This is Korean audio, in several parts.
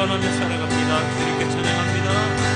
감사하며 살아갑니다. 주님께 찬양합니다.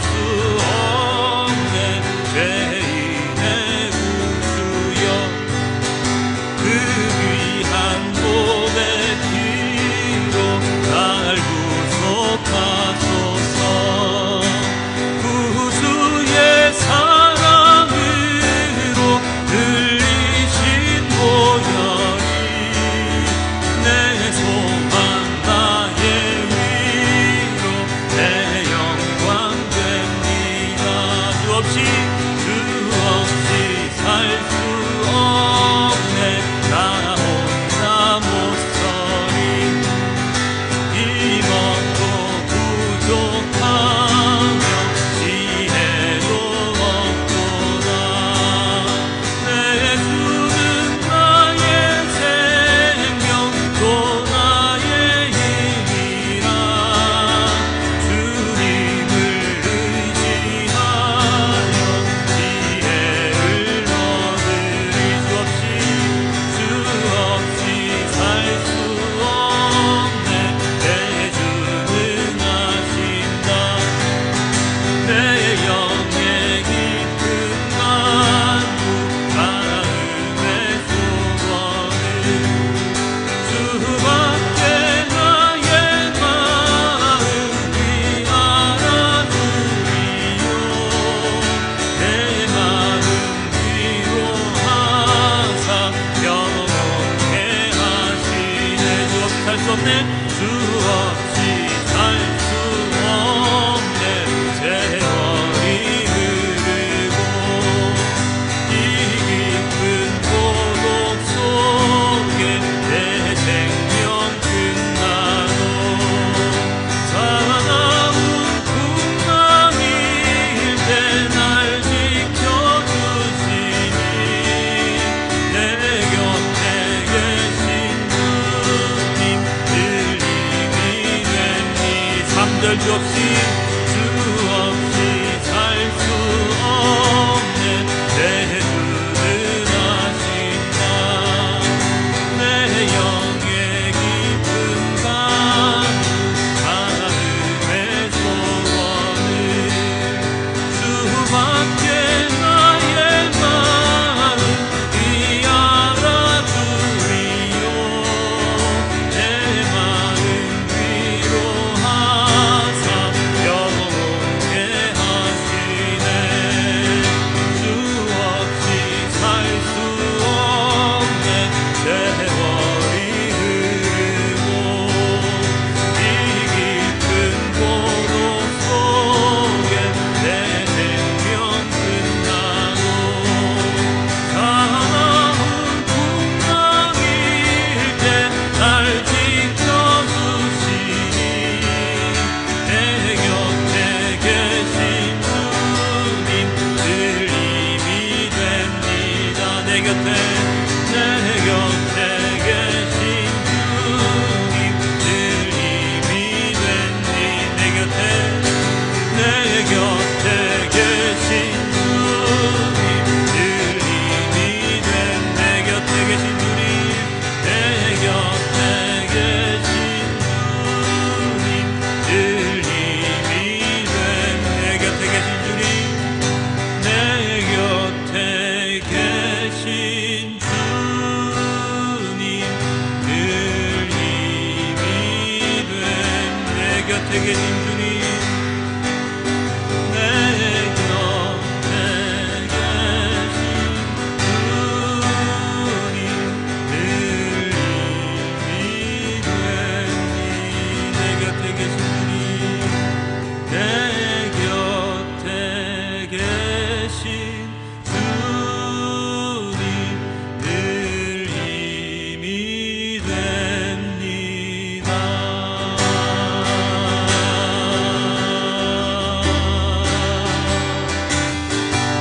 수 없네. 죄인의 구주여 그 귀한 보배 피로 날 구속하소서. 구주의 사랑으로 들리신 보혈이 내 소망 나의 위로 내 영광 됩니다. 주 없이 살 수 없네. 나 혼자 못 서리. 힘없고 부족하며 지혜도 없도다. 내 주는 나의 생명 또 나의 힘이라. 주님을 의지하여 지혜를 얻으리. 주 없이 살 수 없네. 내 주는 아신다. 내 영의 깊은 간구 마음의 소원을 주밖에 나의 마음이 알아주리요. 내 마음 위로하사 영원케 하시네. 주 없이 살 수 없네. 주 없이 살 수 없네. 세월이 흐르고 이 깊은 고독 속에 내 생명 끝나도 살아남은 풍랑일 때 날 지켜주시니 내 곁에 계신 주님 늘 힘이 됩니. 3절 주 없이 살 수 없네. 내 주는 아신다. 내 영의 깊은 간구 마음의 소원을 주밖에 나의 마음이 알아주리요. 내 마음 위로하사 영원케 하시네. 주 없이 살 수 없네. 세월이 흐르고 이 깊은 고독 속에 내 생명 끝나도 살아남은 풍랑일 때 날 지켜주시니 내 곁에 계신 주님 늘 힘이 됩니다. 내 곁에 계신 주님 늘 힘이 됩니. 내 곁에 계신 주님 늘 힘이 된. 내 곁에 계신 주님 내 곁에 계신 주님 늘 힘이 된. 내 곁에 계신 주님 내 곁에 계신 주님 늘 힘이 된. 내 곁에 계신 주님 내 곁에 계신 주님 늘 힘이 됩니. 내 곁에 계신 주님 내 곁에 계신 주님 늘 힘이 됩니다.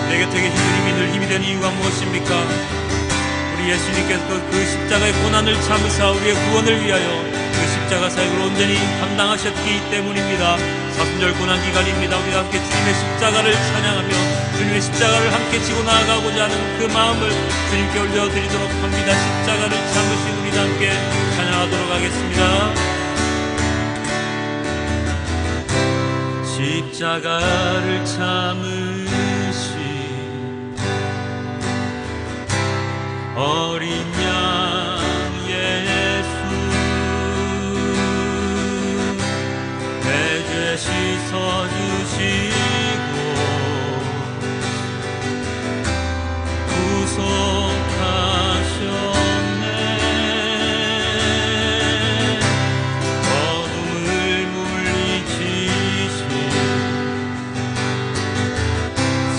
내 곁에 계신 주님이 늘 힘이 되는 이유가 무엇입니까? 우리 예수님께서 그 십자가의 고난을 참으사 우리의 구원을 위하여 그 십자가 사역을 온전히 감당하셨기 때문입니다. 사순절 고난 기간입니다. 우리가 함께 주님의 십자가를 찬양하며 주님의 십자가를 함께 지고 나아가고자 하는 그 마음을 주님께 올려드리도록 합니다. 십자가를 참으신 우리도 함께 찬양하도록 하겠습니다. 십자가를 참으신 어린 양 예수, 내 죄 씻어주시고 구속하셨네. 어둠을 물리치신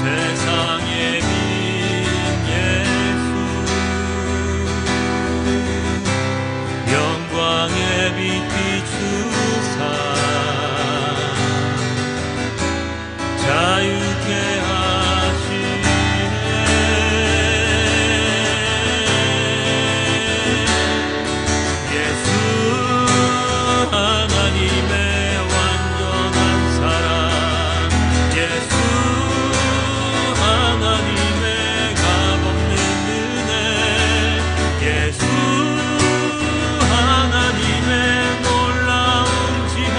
세상의 빛 예수, 영광의 빛 비추사 자유케 하시네. 예수 하나님의 완전한 사랑, 예수 하나님의 값없는 은혜, 예수 하나님의 놀라운 지혜,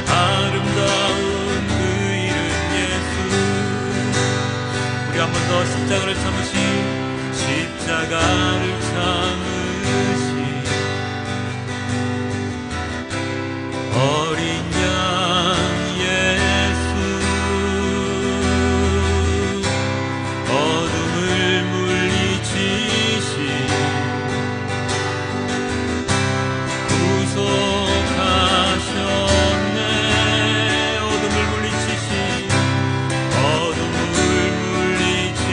아름다운 그 이름 예수. 우리 한 번 더 십자가를 참으신, 십자가를 참으신 어린 양 예수, 어둠을 물리치신 구속하셨네. 어둠을 물리치신, 어둠을 물리치신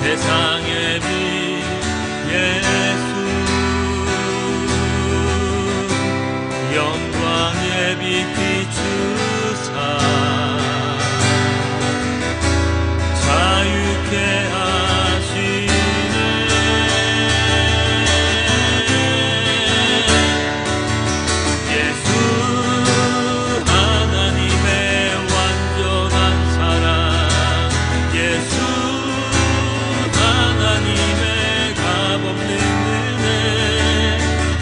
세상의 빛 예수, 영광의 빛 비추사 자유케 하시네. 예수 하나님의 완전한 사랑, 예수 하나님의 값없는 은혜,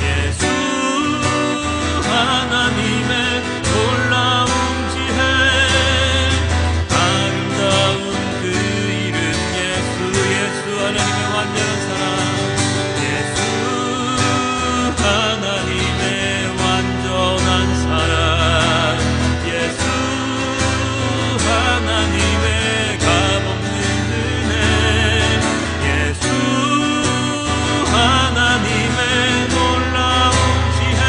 예수 하나님의 놀라운 지혜, 아름다운 그 이름 예수, 예수 하나님의 완전한 사랑, 예수 하나님의 완전한 사랑, 예수 하나님의 값없는 은혜, 예수 하나님의 놀라운 지혜,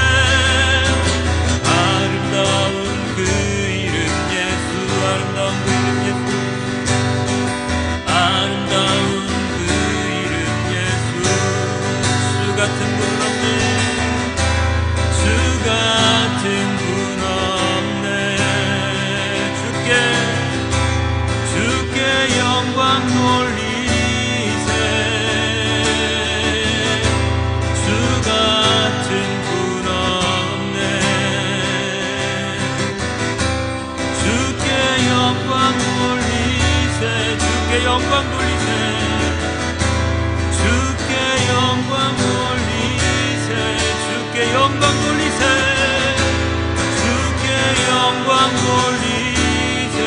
아름다운 그 이름 예수, 아름다운 그 이름 예수, 아름다운 그 이름 예수. 주 같은 분 없네, 주 같은 분 없네. 주께 영광 돌리세. 주 같은 분 없네. 주께 영광 돌리세. 주께 영광 돌리세. 주께 영광 돌리세. 주께 영광 돌리세. 주께 영광 돌리세.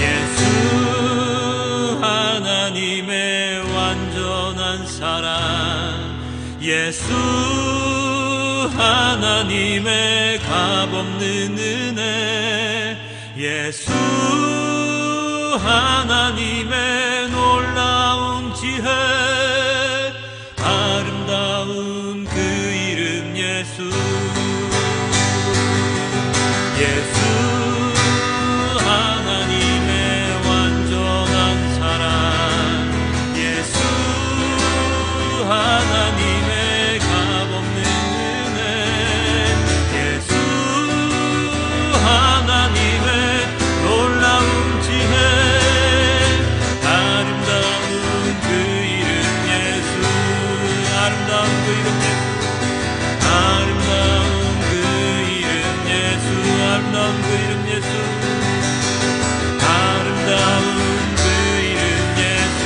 예수 하나님의 완전한 사랑, 예수 하나님의 값없는 은혜, 예수 하나님의 놀라운 지혜, 아름다운 그 이름 예수, 예수 하나님의 완전한 사랑, 예수 하나님의 값없는 은혜, 예수 하나님의 놀라운 지혜, 아름다운 그 이름 예수, 아름다운 그 이름 예수, 아름다운 그 이름 예수, 아름다운 그 이름 예수, 아름다운 그 이름 예수.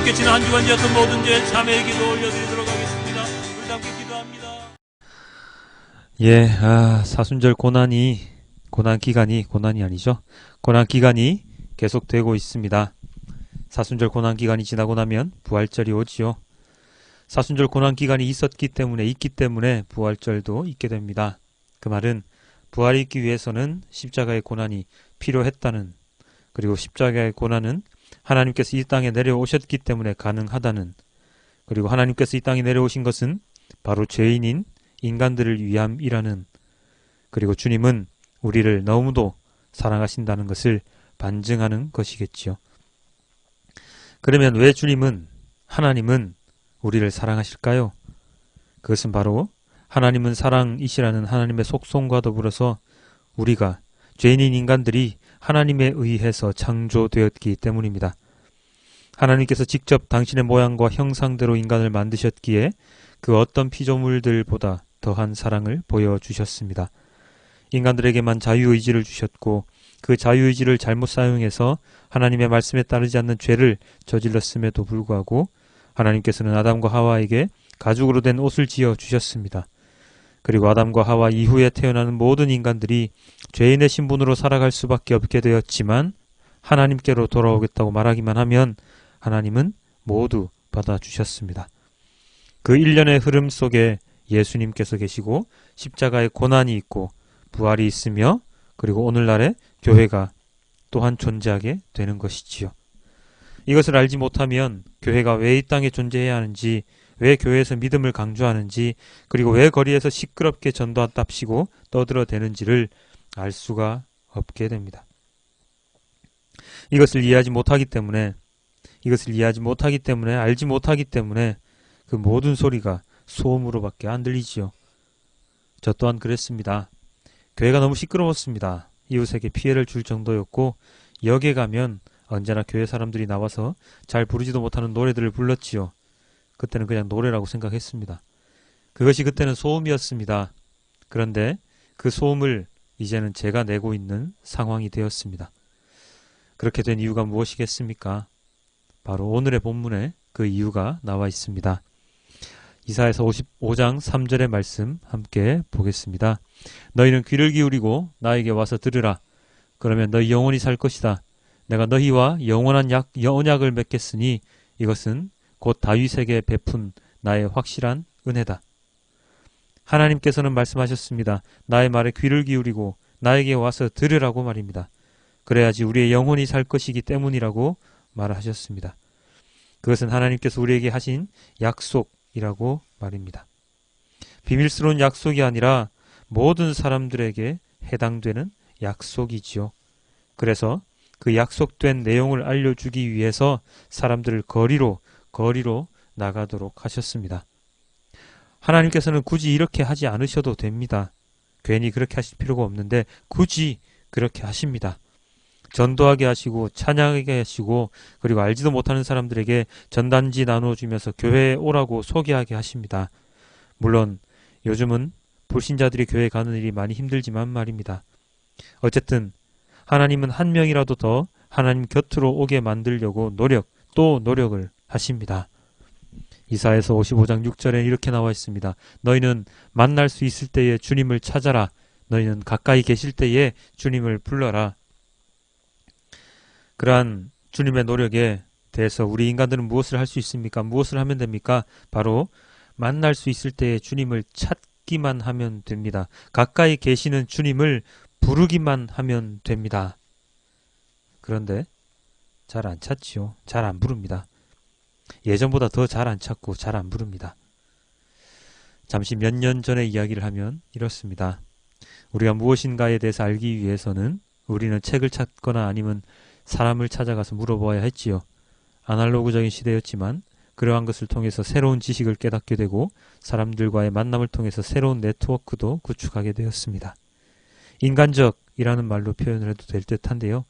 함께 지난 한 주간 지었던 모든 죄 참회의 기도 올려드리도록 하겠습니다. 우리 함께 기도합니다. 사순절 고난이 계속되고 있습니다. 사순절 고난기간이 지나고 나면 부활절이 오지요. 사순절 고난기간이 있기 때문에 부활절도 있게 됩니다. 그 말은 부활이 있기 위해서는 십자가의 고난이 필요했다는, 그리고 십자가의 고난은 하나님께서 이 땅에 내려오셨기 때문에 가능하다는, 그리고 하나님께서 이 땅에 내려오신 것은 바로 죄인인 인간들을 위함이라는, 그리고 주님은 우리를 너무도 사랑하신다는 것을 반증하는 것이겠지요. 그러면 왜 하나님은 우리를 사랑하실까요? 그것은 바로 하나님은 사랑이시라는 하나님의 속성과 더불어서 우리가 죄인인 인간들이 하나님에 의해서 창조되었기 때문입니다. 하나님께서 직접 당신의 모양과 형상대로 인간을 만드셨기에 그 어떤 피조물들보다 더한 사랑을 보여주셨습니다. 인간들에게만 자유의지를 주셨고 그 자유의지를 잘못 사용해서 하나님의 말씀에 따르지 않는 죄를 저질렀음에도 불구하고 하나님께서는 아담과 하와에게 가죽으로 된 옷을 지어 주셨습니다. 그리고 아담과 하와 이후에 태어나는 모든 인간들이 죄인의 신분으로 살아갈 수밖에 없게 되었지만 하나님께로 돌아오겠다고 말하기만 하면 하나님은 모두 받아주셨습니다. 그 일련의 흐름 속에 예수님께서 계시고 십자가의 고난이 있고 부활이 있으며 그리고 오늘날의 교회가 또한 존재하게 되는 것이지요. 이것을 알지 못하면 교회가 왜 이 땅에 존재해야 하는지, 왜 교회에서 믿음을 강조하는지, 그리고 왜 거리에서 시끄럽게 전도한답시고 떠들어대는지를 알 수가 없게 됩니다. 이것을 이해하지 못하기 때문에, 알지 못하기 때문에 그 모든 소리가 소음으로밖에 안 들리지요. 저 또한 그랬습니다. 교회가 너무 시끄러웠습니다. 이웃에게 피해를 줄 정도였고 역에 가면 언제나 교회 사람들이 나와서 잘 부르지도 못하는 노래들을 불렀지요. 그때는 그냥 노래라고 생각했습니다. 그것이 그때는 소음이었습니다. 그런데 그 소음을 이제는 제가 내고 있는 상황이 되었습니다. 그렇게 된 이유가 무엇이겠습니까? 바로 오늘의 본문에 그 이유가 나와 있습니다. 이사야서 55장 3절의 말씀 함께 보겠습니다. 너희는 귀를 기울이고 나에게 와서 들으라. 그러면 너희 영원히 살 것이다. 내가 너희와 영원한 언약을 맺겠으니 이것은 곧 다윗에게 베푼 나의 확실한 은혜다. 하나님께서는 말씀하셨습니다. 나의 말에 귀를 기울이고 나에게 와서 들으라고 말입니다. 그래야지 우리의 영혼이 살 것이기 때문이라고 말하셨습니다. 그것은 하나님께서 우리에게 하신 약속이라고 말입니다. 비밀스러운 약속이 아니라 모든 사람들에게 해당되는 약속이지요. 그래서 그 약속된 내용을 알려주기 위해서 사람들을 거리로 나가도록 하셨습니다. 하나님께서는 굳이 이렇게 하지 않으셔도 됩니다. 괜히 그렇게 하실 필요가 없는데 굳이 그렇게 하십니다. 전도하게 하시고 찬양하게 하시고 그리고 알지도 못하는 사람들에게 전단지 나눠주면서 교회에 오라고 소개하게 하십니다. 물론 요즘은 불신자들이 교회에 가는 일이 많이 힘들지만 말입니다. 어쨌든 하나님은 한 명이라도 더 하나님 곁으로 오게 만들려고 노력을 하십니다. 이사야서 55장 6절에 이렇게 나와 있습니다. 너희는 만날 수 있을 때에 주님을 찾아라. 너희는 가까이 계실 때에 주님을 불러라. 그러한 주님의 노력에 대해서 우리 인간들은 무엇을 할 수 있습니까? 무엇을 하면 됩니까? 바로 만날 수 있을 때에 주님을 찾기만 하면 됩니다. 가까이 계시는 주님을 부르기만 하면 됩니다. 그런데 잘 안 찾지요. 잘 안 부릅니다. 예전보다 더 잘 안 찾고 잘 안 부릅니다. 잠시 몇 년 전의 이야기를 하면 이렇습니다. 우리가 무엇인가에 대해서 알기 위해서는 우리는 책을 찾거나 아니면 사람을 찾아가서 물어봐야 했지요. 아날로그적인 시대였지만 그러한 것을 통해서 새로운 지식을 깨닫게 되고 사람들과의 만남을 통해서 새로운 네트워크도 구축하게 되었습니다. 인간적이라는 말로 표현을 해도 될 듯한데요.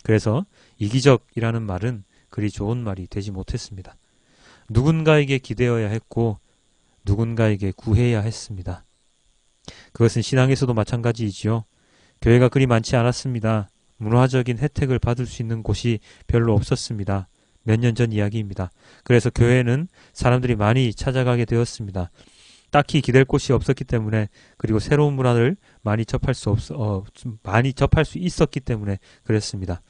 그래서 이기적이라는 말은 그리 좋은 말이 되지 못했습니다. 누군가에게 기대어야 했고 누군가에게 구해야 했습니다. 그것은 신앙에서도 마찬가지이지요. 교회가 그리 많지 않았습니다. 문화적인 혜택을 받을 수 있는 곳이 별로 없었습니다. 몇 년 전 이야기입니다. 그래서 교회는 사람들이 많이 찾아가게 되었습니다. 딱히 기댈 곳이 없었기 때문에, 그리고 새로운 문화를 많이 접할 수 있었기 때문에 그랬습니다.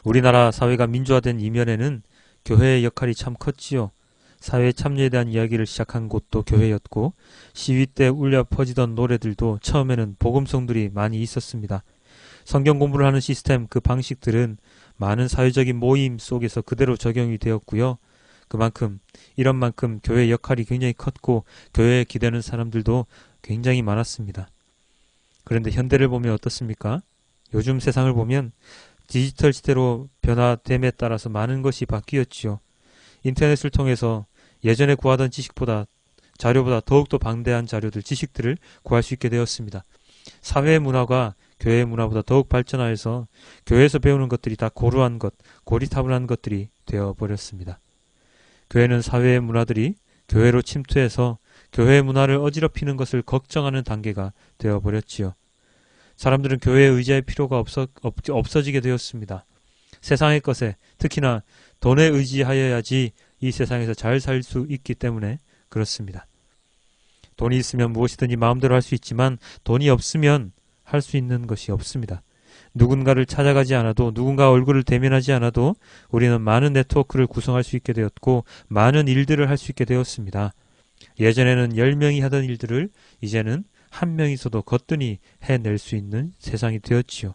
우리나라 사회가 민주화된 이면에는 교회의 역할이 참 컸지요. 사회 참여에 대한 이야기를 시작한 곳도 교회였고, 시위 때 울려 퍼지던 노래들도 처음에는 복음송들이 많이 있었습니다. 성경 공부를 하는 시스템, 그 방식들은 많은 사회적인 모임 속에서 그대로 적용이 되었고요. 이런 만큼 교회의 역할이 굉장히 컸고, 교회에 기대는 사람들도 굉장히 많았습니다. 그런데 현대를 보면 어떻습니까? 요즘 세상을 보면 디지털 시대로 변화됨에 따라서 많은 것이 바뀌었지요. 인터넷을 통해서 예전에 구하던 자료보다 더욱더 방대한 지식들을 구할 수 있게 되었습니다. 사회의 문화가 교회의 문화보다 더욱 발전하여서 교회에서 배우는 것들이 다 고리타분한 것들이 되어버렸습니다. 교회는 사회의 문화들이 교회로 침투해서 교회의 문화를 어지럽히는 것을 걱정하는 단계가 되어버렸지요. 사람들은 교회에 의지할 필요가 없어지게 되었습니다. 세상의 것에, 특히나 돈에 의지하여야지 이 세상에서 잘 살 수 있기 때문에 그렇습니다. 돈이 있으면 무엇이든지 마음대로 할 수 있지만, 돈이 없으면 할 수 있는 것이 없습니다. 누군가를 찾아가지 않아도, 누군가 얼굴을 대면하지 않아도 우리는 많은 네트워크를 구성할 수 있게 되었고, 많은 일들을 할 수 있게 되었습니다. 예전에는 10명이 하던 일들을 이제는 한 명이서도 거뜬히 해낼 수 있는 세상이 되었지요.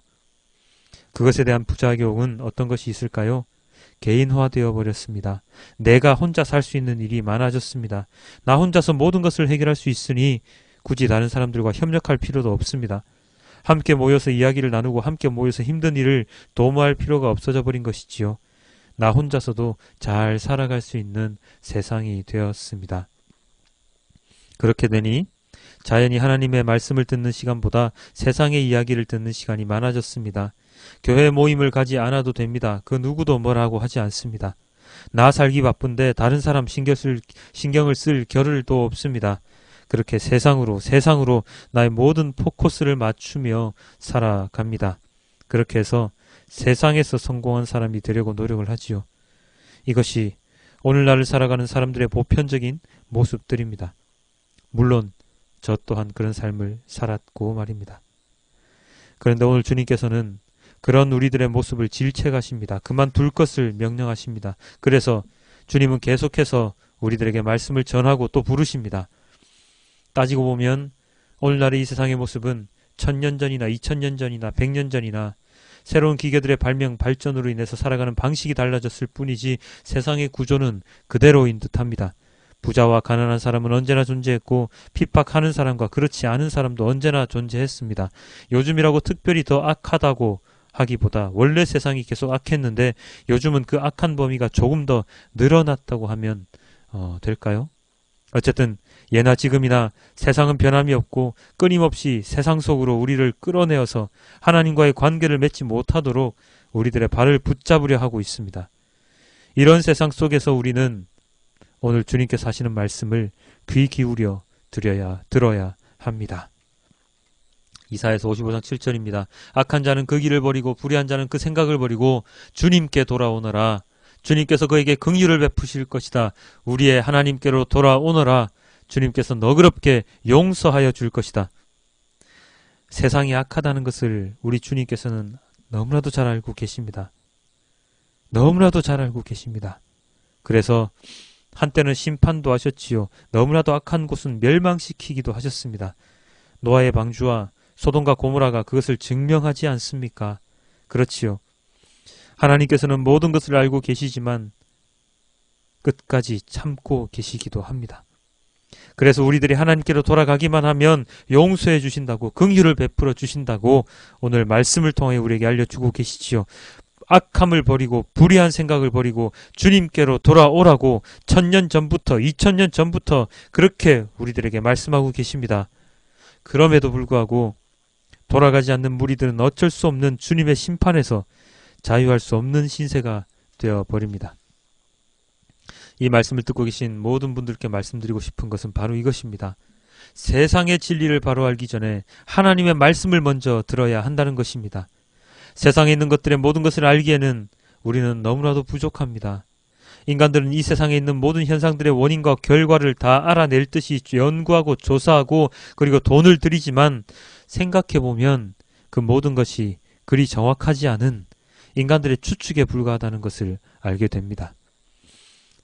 그것에 대한 부작용은 어떤 것이 있을까요? 개인화되어 버렸습니다. 내가 혼자 살 수 있는 일이 많아졌습니다. 나 혼자서 모든 것을 해결할 수 있으니 굳이 다른 사람들과 협력할 필요도 없습니다. 함께 모여서 이야기를 나누고 함께 모여서 힘든 일을 도모할 필요가 없어져 버린 것이지요. 나 혼자서도 잘 살아갈 수 있는 세상이 되었습니다. 그렇게 되니 자연히 하나님의 말씀을 듣는 시간보다 세상의 이야기를 듣는 시간이 많아졌습니다. 교회 모임을 가지 않아도 됩니다. 그 누구도 뭐라고 하지 않습니다. 나 살기 바쁜데 다른 사람 신경을 쓸 겨를도 없습니다. 그렇게 세상으로 나의 모든 포커스를 맞추며 살아갑니다. 그렇게 해서 세상에서 성공한 사람이 되려고 노력을 하지요. 이것이 오늘날을 살아가는 사람들의 보편적인 모습들입니다. 물론 저 또한 그런 삶을 살았고 말입니다. 그런데 오늘 주님께서는 그런 우리들의 모습을 질책하십니다. 그만둘 것을 명령하십니다. 그래서 주님은 계속해서 우리들에게 말씀을 전하고 또 부르십니다. 따지고 보면 오늘날의 이 세상의 모습은 1000년 전이나 2000년 전이나 100년 전이나 새로운 기계들의 발전으로 인해서 살아가는 방식이 달라졌을 뿐이지 세상의 구조는 그대로인 듯합니다. 부자와 가난한 사람은 언제나 존재했고 핍박하는 사람과 그렇지 않은 사람도 언제나 존재했습니다. 요즘이라고 특별히 더 악하다고 하기보다 원래 세상이 계속 악했는데 요즘은 그 악한 범위가 조금 더 늘어났다고 하면 될까요? 어쨌든 예나 지금이나 세상은 변함이 없고 끊임없이 세상 속으로 우리를 끌어내어서 하나님과의 관계를 맺지 못하도록 우리들의 발을 붙잡으려 하고 있습니다. 이런 세상 속에서 우리는 오늘 주님께서 하시는 말씀을 귀 기울여 들어야 합니다. 이사야서 55장 7절입니다. 악한 자는 그 길을 버리고 불의한 자는 그 생각을 버리고 주님께 돌아오너라. 주님께서 그에게 긍휼을 베푸실 것이다. 우리의 하나님께로 돌아오너라. 주님께서 너그럽게 용서하여 줄 것이다. 세상이 악하다는 것을 우리 주님께서는 너무나도 잘 알고 계십니다. 너무나도 잘 알고 계십니다. 그래서 한때는 심판도 하셨지요. 너무나도 악한 곳은 멸망시키기도 하셨습니다. 노아의 방주와 소돔과 고모라가 그것을 증명하지 않습니까? 그렇지요. 하나님께서는 모든 것을 알고 계시지만 끝까지 참고 계시기도 합니다. 그래서 우리들이 하나님께로 돌아가기만 하면 용서해 주신다고, 긍휼을 베풀어 주신다고 오늘 말씀을 통해 우리에게 알려주고 계시지요. 악함을 버리고 불의한 생각을 버리고 주님께로 돌아오라고 1000년 전부터 2000년 전부터 그렇게 우리들에게 말씀하고 계십니다. 그럼에도 불구하고 돌아가지 않는 무리들은 어쩔 수 없는 주님의 심판에서 자유할 수 없는 신세가 되어버립니다. 이 말씀을 듣고 계신 모든 분들께 말씀드리고 싶은 것은 바로 이것입니다. 세상의 진리를 바로 알기 전에 하나님의 말씀을 먼저 들어야 한다는 것입니다. 세상에 있는 것들의 모든 것을 알기에는 우리는 너무나도 부족합니다. 인간들은 이 세상에 있는 모든 현상들의 원인과 결과를 다 알아낼 듯이 연구하고 조사하고 그리고 돈을 들이지만 생각해보면 그 모든 것이 그리 정확하지 않은 인간들의 추측에 불과하다는 것을 알게 됩니다.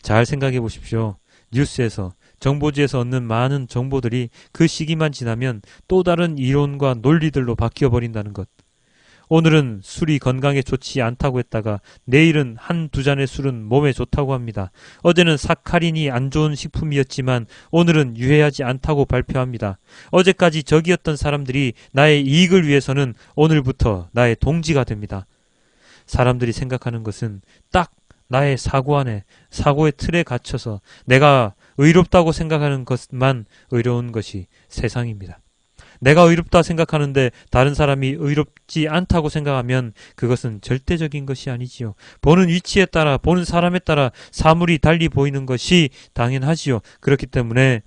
잘 생각해 보십시오. 뉴스에서 정보지에서 얻는 많은 정보들이 그 시기만 지나면 또 다른 이론과 논리들로 바뀌어버린다는 것. 오늘은 술이 건강에 좋지 않다고 했다가 내일은 한두 잔의 술은 몸에 좋다고 합니다. 어제는 사카린이 안 좋은 식품이었지만 오늘은 유해하지 않다고 발표합니다. 어제까지 적이었던 사람들이 나의 이익을 위해서는 오늘부터 나의 동지가 됩니다. 사람들이 생각하는 것은 딱 나의 사고 안에, 사고의 틀에 갇혀서 내가 의롭다고 생각하는 것만 의로운 것이 세상입니다. 내가 의롭다 생각하는데 다른 사람이 의롭지 않다고 생각하면 그것은 절대적인 것이 아니지요. 보는 위치에 따라, 보는 사람에 따라 사물이 달리 보이는 것이 당연하지요. 그렇기 때문에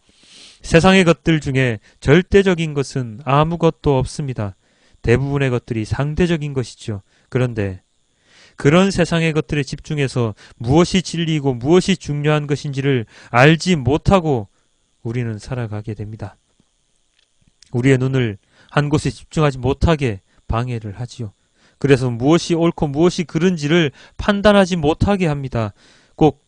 세상의 것들 중에 절대적인 것은 아무것도 없습니다. 대부분의 것들이 상대적인 것이죠. 그런데 그런 세상의 것들에 집중해서 무엇이 진리이고 무엇이 중요한 것인지를 알지 못하고 우리는 살아가게 됩니다. 우리의 눈을 한 곳에 집중하지 못하게 방해를 하지요. 그래서 무엇이 옳고 무엇이 그른지를 판단하지 못하게 합니다. 꼭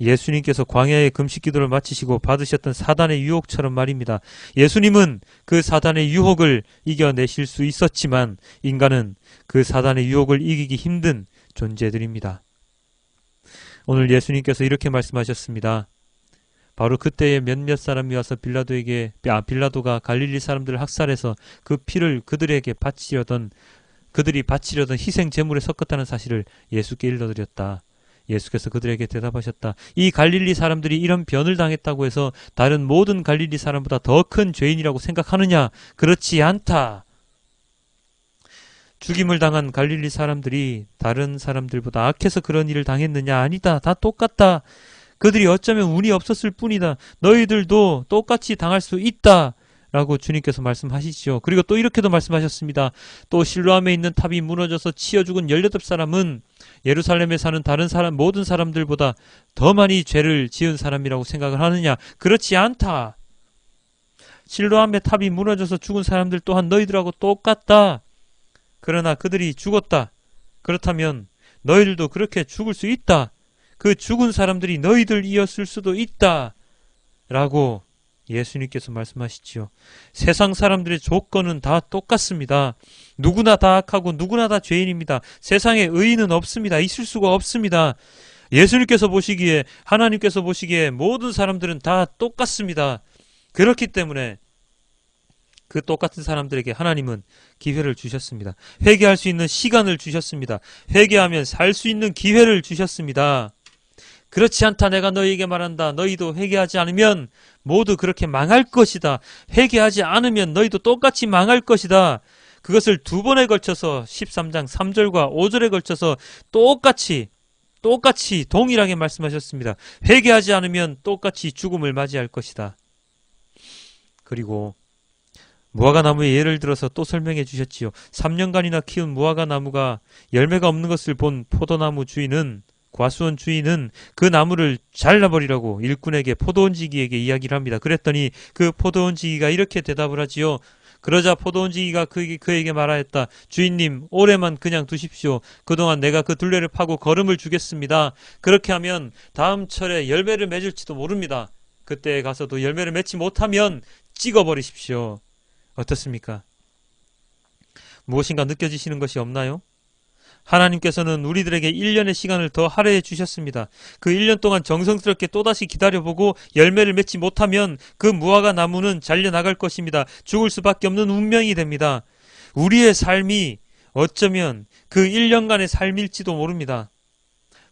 예수님께서 광야의 금식 기도를 마치시고 받으셨던 사단의 유혹처럼 말입니다. 예수님은 그 사단의 유혹을 이겨내실 수 있었지만 인간은 그 사단의 유혹을 이기기 힘든 존재들입니다. 오늘 예수님께서 이렇게 말씀하셨습니다. 바로 그때에 몇몇 사람이 와서 빌라도가 갈릴리 사람들을 학살해서 그 피를 그들이 바치려던 희생 제물에 섞었다는 사실을 예수께 일러드렸다. 예수께서 그들에게 대답하셨다. 이 갈릴리 사람들이 이런 변을 당했다고 해서 다른 모든 갈릴리 사람보다 더 큰 죄인이라고 생각하느냐? 그렇지 않다. 죽임을 당한 갈릴리 사람들이 다른 사람들보다 악해서 그런 일을 당했느냐? 아니다. 다 똑같다. 그들이 어쩌면 운이 없었을 뿐이다. 너희들도 똑같이 당할 수 있다. 라고 주님께서 말씀하시죠. 그리고 또 이렇게도 말씀하셨습니다. 또 실로암에 있는 탑이 무너져서 치여 죽은 18사람은 예루살렘에 사는 다른 사람, 모든 사람들보다 더 많이 죄를 지은 사람이라고 생각을 하느냐? 그렇지 않다. 실로암의 탑이 무너져서 죽은 사람들 또한 너희들하고 똑같다. 그러나 그들이 죽었다. 그렇다면 너희들도 그렇게 죽을 수 있다. 그 죽은 사람들이 너희들이었을 수도 있다. 라고 예수님께서 말씀하시지요. 세상 사람들의 조건은 다 똑같습니다. 누구나 다 악하고 누구나 다 죄인입니다. 세상에 의인은 없습니다. 있을 수가 없습니다. 예수님께서 보시기에, 하나님께서 보시기에 모든 사람들은 다 똑같습니다. 그렇기 때문에 그 똑같은 사람들에게 하나님은 기회를 주셨습니다. 회개할 수 있는 시간을 주셨습니다. 회개하면 살 수 있는 기회를 주셨습니다. 그렇지 않다. 내가 너희에게 말한다. 너희도 회개하지 않으면 모두 그렇게 망할 것이다. 회개하지 않으면 너희도 똑같이 망할 것이다. 그것을 두 번에 걸쳐서 13장 3절과 5절에 걸쳐서 똑같이 동일하게 말씀하셨습니다. 회개하지 않으면 똑같이 죽음을 맞이할 것이다. 그리고 무화과 나무의 예를 들어서 또 설명해 주셨지요. 3년간이나 키운 무화과 나무가 열매가 없는 것을 본 포도나무 주인은, 과수원 주인은 그 나무를 잘라버리라고 일꾼에게, 포도원지기에게 이야기를 합니다. 그랬더니 그 포도원지기가 이렇게 대답을 하지요. 그러자 포도원지기가 그에게 말하였다. 주인님, 올해만 그냥 두십시오. 그동안 내가 그 둘레를 파고 거름을 주겠습니다. 그렇게 하면 다음 철에 열매를 맺을지도 모릅니다. 그때 가서도 열매를 맺지 못하면 찍어버리십시오. 어떻습니까? 무엇인가 느껴지시는 것이 없나요? 하나님께서는 우리들에게 1년의 시간을 더 할애해 주셨습니다. 그 1년 동안 정성스럽게 또다시 기다려보고 열매를 맺지 못하면 그 무화과 나무는 잘려나갈 것입니다. 죽을 수밖에 없는 운명이 됩니다. 우리의 삶이 어쩌면 그 1년간의 삶일지도 모릅니다.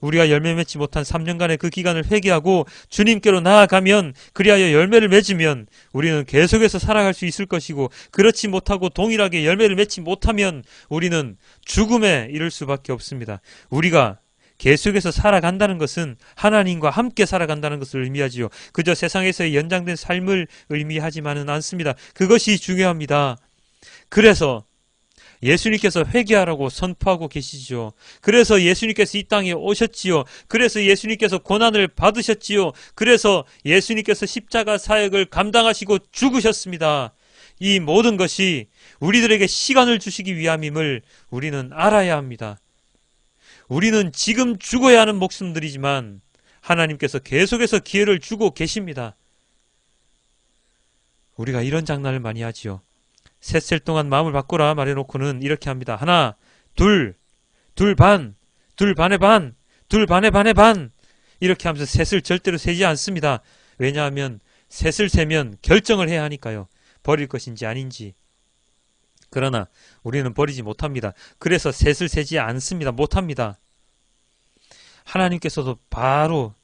우리가 열매 맺지 못한 3년간의 그 기간을 회개하고 주님께로 나아가면, 그리하여 열매를 맺으면 우리는 계속해서 살아갈 수 있을 것이고, 그렇지 못하고 동일하게 열매를 맺지 못하면 우리는 죽음에 이를 수밖에 없습니다. 우리가 계속해서 살아간다는 것은 하나님과 함께 살아간다는 것을 의미하지요. 그저 세상에서의 연장된 삶을 의미하지만은 않습니다. 그것이 중요합니다. 그래서 예수님께서 회개하라고 선포하고 계시지요. 그래서 예수님께서 이 땅에 오셨지요. 그래서 예수님께서 고난을 받으셨지요. 그래서 예수님께서 십자가 사역을 감당하시고 죽으셨습니다. 이 모든 것이 우리들에게 시간을 주시기 위함임을 우리는 알아야 합니다. 우리는 지금 죽어야 하는 목숨들이지만 하나님께서 계속해서 기회를 주고 계십니다. 우리가 이런 장난을 많이 하지요. 셋셀 동안 마음을 바꾸라 말해놓고는 이렇게 합니다. 하나, 둘, 둘 반, 둘 반의 반, 둘 반의 반의 반, 이렇게 하면서 셋을 절대로 세지 않습니다. 왜냐하면 셋을 세면 결정을 해야 하니까요. 버릴 것인지 아닌지. 그러나 우리는 버리지 못합니다. 그래서 셋을 세지 않습니다. 못합니다. 하나님께서도 바로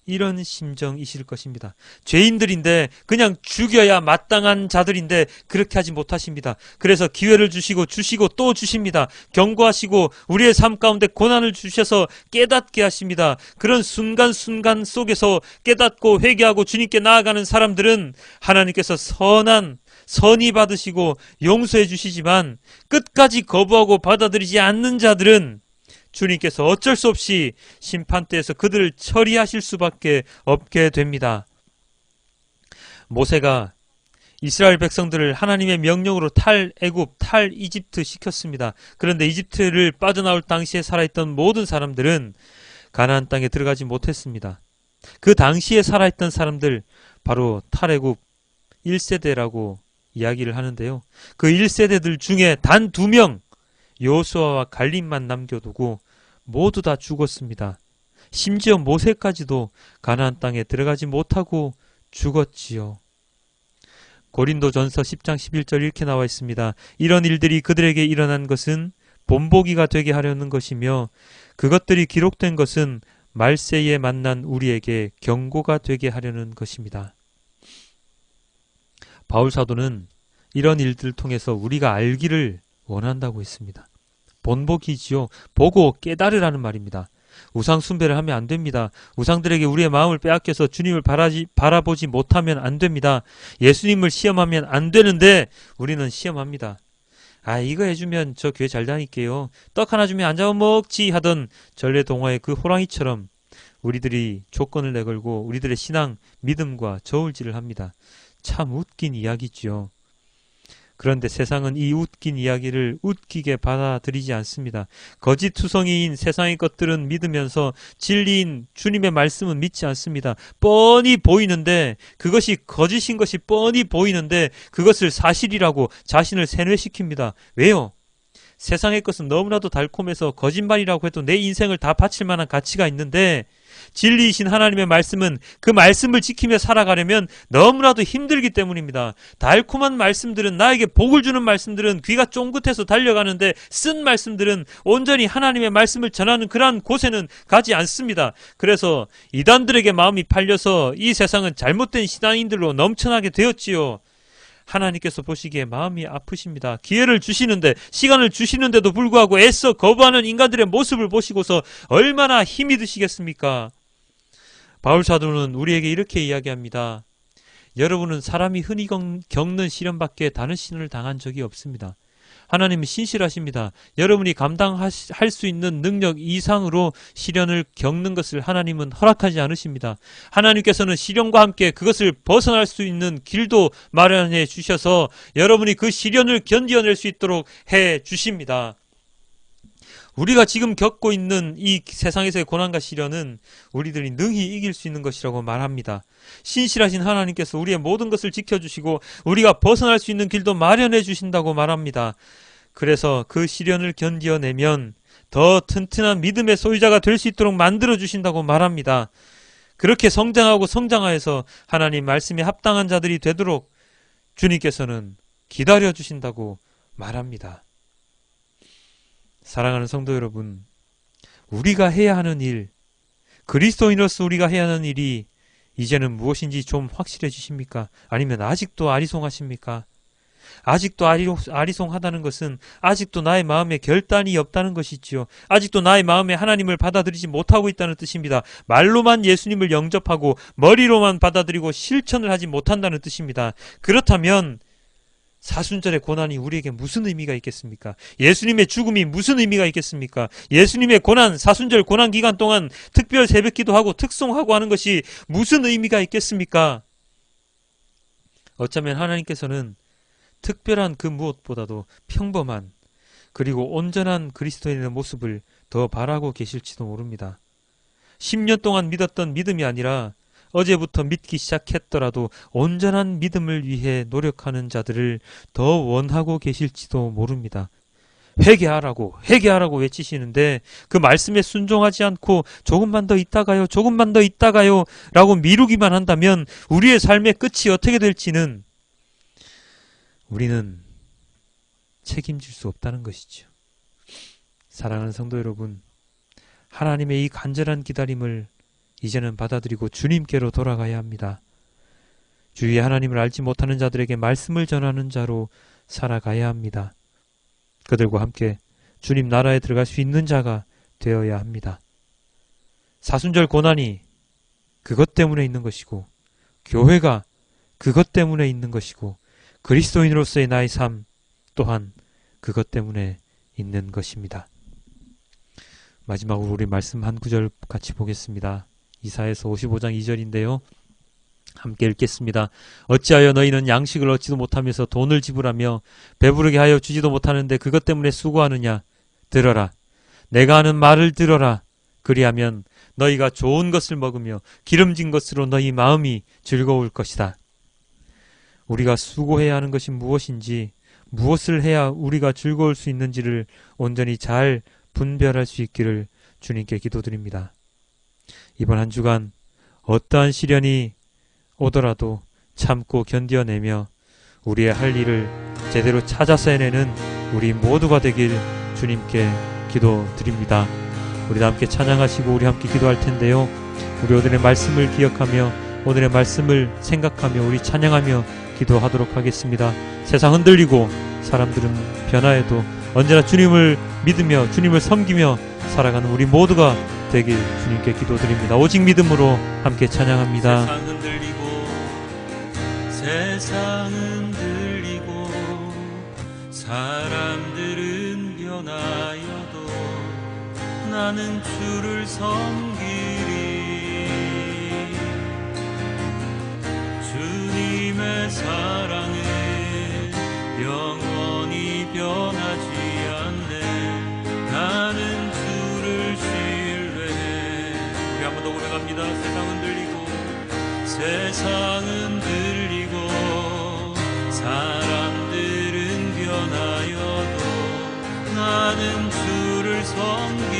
이런 심정이실 것입니다. 죄인들인데 그냥 죽여야 마땅한 자들인데 그렇게 하지 못하십니다. 그래서 기회를 주시고 또 주십니다. 경고하시고 우리의 삶 가운데 고난을 주셔서 깨닫게 하십니다. 그런 순간순간 속에서 깨닫고 회개하고 주님께 나아가는 사람들은 하나님께서 선이 받으시고 용서해 주시지만 끝까지 거부하고 받아들이지 않는 자들은 주님께서 어쩔 수 없이 심판대에서 그들을 처리하실 수밖에 없게 됩니다. 모세가 이스라엘 백성들을 하나님의 명령으로 탈애굽, 탈이집트 시켰습니다. 그런데 이집트를 빠져나올 당시에 살아있던 모든 사람들은 가나안 땅에 들어가지 못했습니다. 그 당시에 살아있던 사람들, 바로 탈애굽 1세대라고 이야기를 하는데요. 그 1세대들 중에 단 2명, 여호수아와 갈렙만 남겨두고 모두 다 죽었습니다. 심지어 모세까지도 가나안 땅에 들어가지 못하고 죽었지요. 고린도전서 10장 11절 이렇게 나와 있습니다. 이런 일들이 그들에게 일어난 것은 본보기가 되게 하려는 것이며 그것들이 기록된 것은 말세에 만난 우리에게 경고가 되게 하려는 것입니다. 바울 사도는 이런 일들을 통해서 우리가 알기를 원한다고 했습니다. 본보기지요. 보고 깨달으라는 말입니다. 우상 숭배를 하면 안 됩니다. 우상들에게 우리의 마음을 빼앗겨서 주님을 바라보지 못하면 안 됩니다. 예수님을 시험하면 안 되는데 우리는 시험합니다. 이거 해주면 저 교회 잘 다닐게요. 떡 하나 주면 안 잡아먹지 하던 전래동화의 그 호랑이처럼 우리들이 조건을 내걸고 우리들의 신앙, 믿음과 저울질을 합니다. 참 웃긴 이야기죠. 그런데 세상은 이 웃긴 이야기를 웃기게 받아들이지 않습니다. 거짓투성이인 세상의 것들은 믿으면서 진리인 주님의 말씀은 믿지 않습니다. 뻔히 보이는데, 그것이 거짓인 것이 뻔히 보이는데 그것을 사실이라고 자신을 세뇌시킵니다. 왜요? 세상의 것은 너무나도 달콤해서 거짓말이라고 해도 내 인생을 다 바칠 만한 가치가 있는데 진리이신 하나님의 말씀은 그 말씀을 지키며 살아가려면 너무나도 힘들기 때문입니다. 달콤한 말씀들은, 나에게 복을 주는 말씀들은 귀가 쫑긋해서 달려가는데 쓴 말씀들은 온전히 하나님의 말씀을 전하는 그러한 곳에는 가지 않습니다. 그래서 이단들에게 마음이 팔려서 이 세상은 잘못된 신앙인들로 넘쳐나게 되었지요. 하나님께서 보시기에 마음이 아프십니다. 기회를 주시는데, 시간을 주시는데도 불구하고 애써 거부하는 인간들의 모습을 보시고서 얼마나 힘이 드시겠습니까? 바울 사도는 우리에게 이렇게 이야기합니다. 여러분은 사람이 흔히 겪는 시련밖에 다른 시련을 당한 적이 없습니다. 하나님은 신실하십니다. 여러분이 감당할 수 있는 능력 이상으로 시련을 겪는 것을 하나님은 허락하지 않으십니다. 하나님께서는 시련과 함께 그것을 벗어날 수 있는 길도 마련해 주셔서 여러분이 그 시련을 견뎌낼 수 있도록 해 주십니다. 우리가 지금 겪고 있는 이 세상에서의 고난과 시련은 우리들이 능히 이길 수 있는 것이라고 말합니다. 신실하신 하나님께서 우리의 모든 것을 지켜주시고 우리가 벗어날 수 있는 길도 마련해 주신다고 말합니다. 그래서 그 시련을 견뎌내면 더 튼튼한 믿음의 소유자가 될 수 있도록 만들어 주신다고 말합니다. 그렇게 성장하고 성장하여서 하나님 말씀에 합당한 자들이 되도록 주님께서는 기다려 주신다고 말합니다. 사랑하는 성도 여러분, 우리가 해야 하는 일, 그리스도인으로서 우리가 해야 하는 일이 이제는 무엇인지 좀 확실해지십니까? 아니면 아직도 아리송하십니까? 아직도 아리송하다는 것은 아직도 나의 마음에 결단이 없다는 것이지요. 아직도 나의 마음에 하나님을 받아들이지 못하고 있다는 뜻입니다. 말로만 예수님을 영접하고 머리로만 받아들이고 실천을 하지 못한다는 뜻입니다. 그렇다면 사순절의 고난이 우리에게 무슨 의미가 있겠습니까? 예수님의 죽음이 무슨 의미가 있겠습니까? 예수님의 고난, 사순절 고난 기간 동안 특별 새벽기도 하고 특송하고 하는 것이 무슨 의미가 있겠습니까? 어쩌면 하나님께서는 특별한 그 무엇보다도 평범한 그리고 온전한 그리스도인의 모습을 더 바라고 계실지도 모릅니다. 10년 동안 믿었던 믿음이 아니라 어제부터 믿기 시작했더라도 온전한 믿음을 위해 노력하는 자들을 더 원하고 계실지도 모릅니다. 회개하라고 외치시는데 그 말씀에 순종하지 않고 조금만 더 있다가요, 조금만 더 있다가요 라고 미루기만 한다면 우리의 삶의 끝이 어떻게 될지는 우리는 책임질 수 없다는 것이죠. 사랑하는 성도 여러분, 하나님의 이 간절한 기다림을 이제는 받아들이고 주님께로 돌아가야 합니다. 주위에 하나님을 알지 못하는 자들에게 말씀을 전하는 자로 살아가야 합니다. 그들과 함께 주님 나라에 들어갈 수 있는 자가 되어야 합니다. 사순절 고난이 그것 때문에 있는 것이고, 교회가 그것 때문에 있는 것이고, 그리스도인으로서의 나의 삶 또한 그것 때문에 있는 것입니다. 마지막으로 우리 말씀 한 구절 같이 보겠습니다. 이사야서 55장 2절인데요. 함께 읽겠습니다. 어찌하여 너희는 양식을 얻지도 못하면서 돈을 지불하며 배부르게 하여 주지도 못하는데 그것 때문에 수고하느냐? 들어라. 내가 하는 말을 들어라. 그리하면 너희가 좋은 것을 먹으며 기름진 것으로 너희 마음이 즐거울 것이다. 우리가 수고해야 하는 것이 무엇인지, 무엇을 해야 우리가 즐거울 수 있는지를 온전히 잘 분별할 수 있기를 주님께 기도드립니다. 이번 한 주간 어떠한 시련이 오더라도 참고 견뎌내며 우리의 할 일을 제대로 찾아서 해내는 우리 모두가 되길 주님께 기도드립니다. 우리 함께 찬양하시고 우리 함께 기도할 텐데요. 우리 오늘의 말씀을 기억하며 오늘의 말씀을 생각하며 우리 찬양하며 기도하도록 하겠습니다. 세상 흔들리고 사람들은 변화해도 언제나 주님을 믿으며 주님을 섬기며 살아가는 우리 모두가 되길 주님께 기도드립니다. 오직 믿음으로 함께 찬양합니다. 세상 흔들리고 사람들은 변하여도 나는 주를 섬기리. 주님의 사랑은 영원히 변하지 않네. 나는 주를 신뢰해. 우리 한 번 더 고백합니다. 세상 흔들리고 사람들은 변하여도 나는 주를 섬기리.